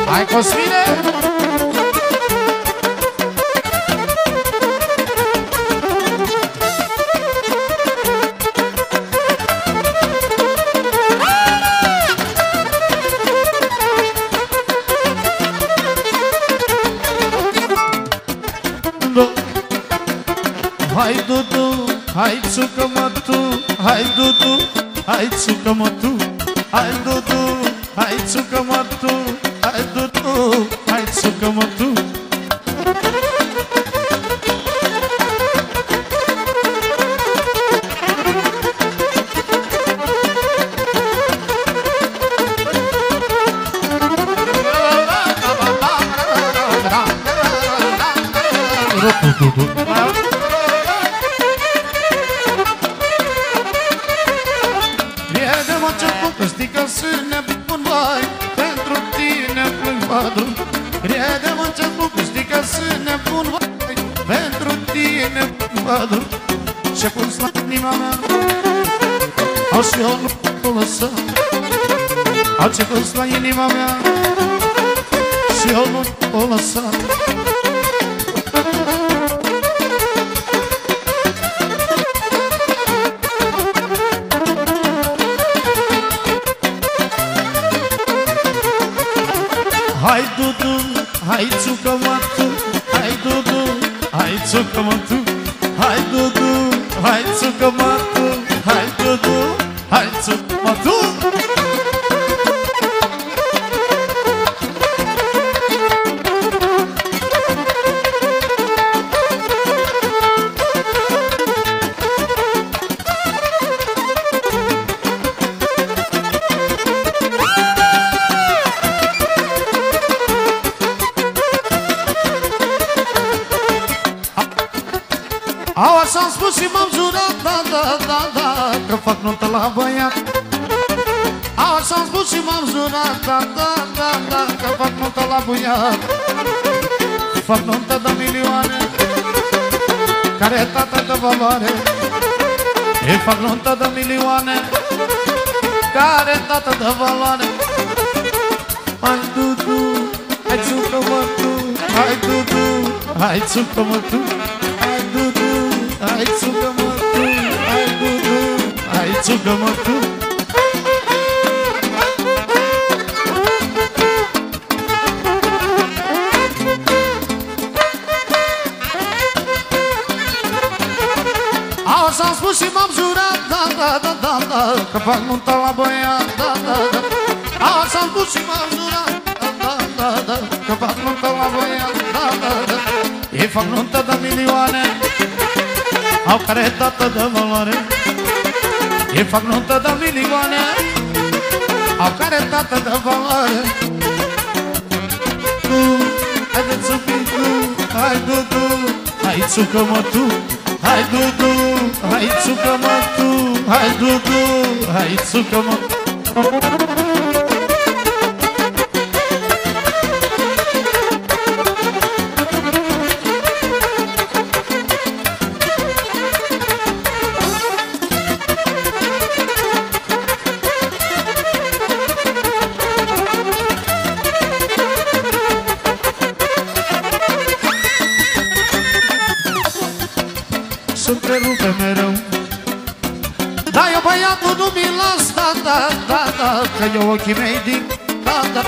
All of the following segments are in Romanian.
Hai, Cosmine! Hai Dudu, hai țucă-mă tu, hai Dudu, hai țucă-mă tu, hai Dudu, hai țucă-mă tu, hai Dudu, hai țucă-mă tu. Priede-mă ce bucă, stică să ne pun, vai, pentru tine plâng padru. Priede-mă ce bucă, stică să ne pun, vai, pentru tine plâng padru. Ce pus la inima mea, au și eu nu o lăsa. Au ce pus la inima mea, și eu nu o lăsa. Hai Dudu, hai țucă-mă tu, hai Dudu, hai țucă-mă tu, hai Dudu, hai țucă-mă tu, hai Dudu, hai țucă-mă tu. Au, așa-mi spus și m-am jurat, da, da, da, da, că fac nuntă la băiat. Au, așa-mi spus și m-am jurat, da, da, da, da, că fac nuntă la băiat. Fac nuntă de milioane, care e tată de valoare. Ei fac nuntă de milioane, care e tată de valoare. Hai Dudu, hai țucă-mă tu, hai Dudu, hai țucă-mă tu, hai Dudu, hai țucă-mă tu, hai Dudu, hai țucă-mă tu. Au, s-am spus și m-am jurat, da, da, da, da, da, că fac nuntă la băiat, da, da, da. Au, s-am spus și m-am jurat, da, da, da, da, că fac nuntă la băiat, da, da, da. Ei fac nuntă de milioane, au care tată de valoare. Ei fac nuntă de milioane, au care tată de valoare. Tu, haideți să fii tu, hai Dudu, hai țucă-mă tu, hai Dudu, hai țucă-mă tu, hai Dudu, hai țucă-mă tu. Sunt întrerupe mereu, da, eu băiatul nu mi las, da, da, da, da, că eu ochii mei din, da, da.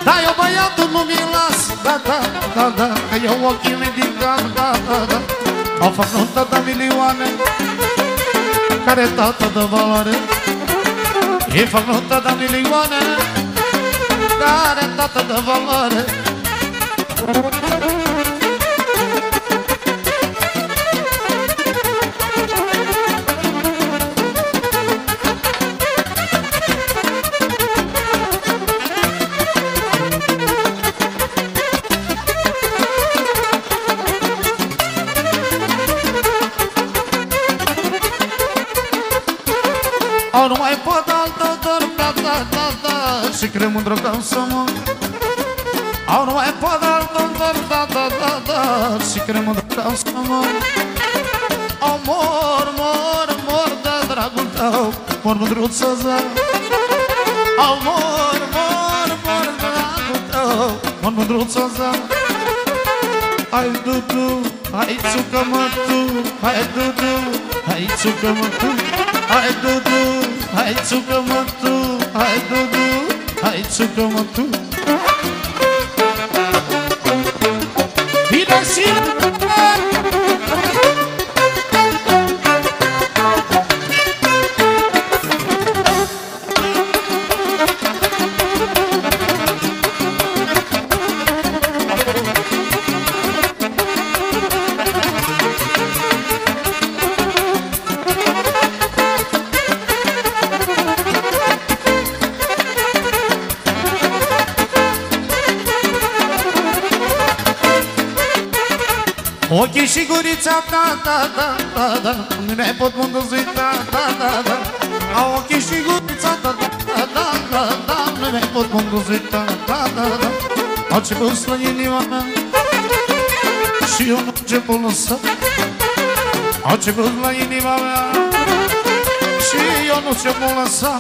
Da, eu băiatul nu mi las, da, da, da, da, că eu ochii mei din, da, da, da, da. Au fac nuntă de milioane, care tată de valoare. Ei fac nuntă de milioane, care tată de valoare. Au, nu mai pot altă dor, da, da, da, da, și cred mândră că am să mor. Au, nu mai pot altă dor, da, da, da, da, și cred mândră că am să mor. Au, mor, mor, mor de dragul tău, mor mândruță zăr. Mor, mor, mor, dragul tău, mor mândruță zăr. Hai, Dudu, hai, țucă-mă tu, hai, Dudu, hai, țucă-mă tu, hai, Dudu, hai, țucă-mă tu, hai, Dudu, hai, țucă-mă tu. Bine și ochii și gurița, da, da, da, da, da, nu ne pot mândrui, da, da, da, da. Ochii și gurița, da, da, da, da, da, nu ne pot mândrui, da, da, da, da. Au ce pus la inima mea și eu nu ce pot lăsa. Au ce pus la inima mea și eu nu ce pot lăsa.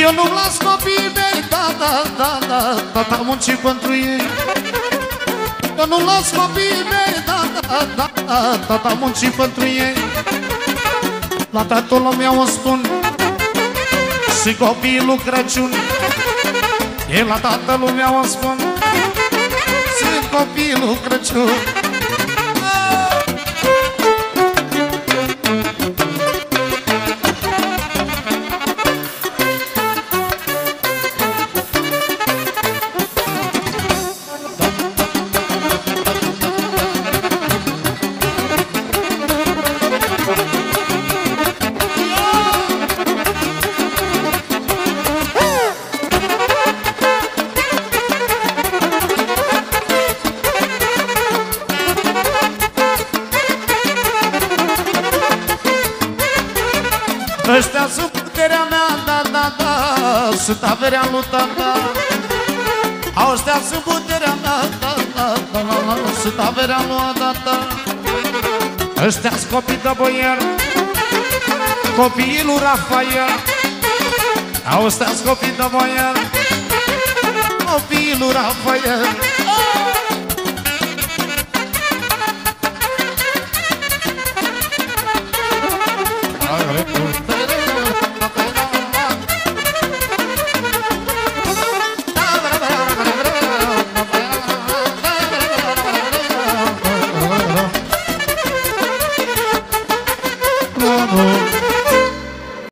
Eu nu-mi las copiii mei, da, da, da, da, tata munci pentru ei. Eu nu las copiii mei, da, da, da, da, tata munci pentru ei. La tatăl meu o spun și copiii lui Crăciun. E la tatăl meu o spun și copiii lui Crăciun. Ăștia sunt puterea mea, da, da, da, sunt averea lui tata. Ăștia sunt puterea mea, da, da, da, da, sunt averea lui tata. Ăștia-s copii de boier, copiii lui Rafael. Ăștia-s copii de boier, copiii lui Rafael.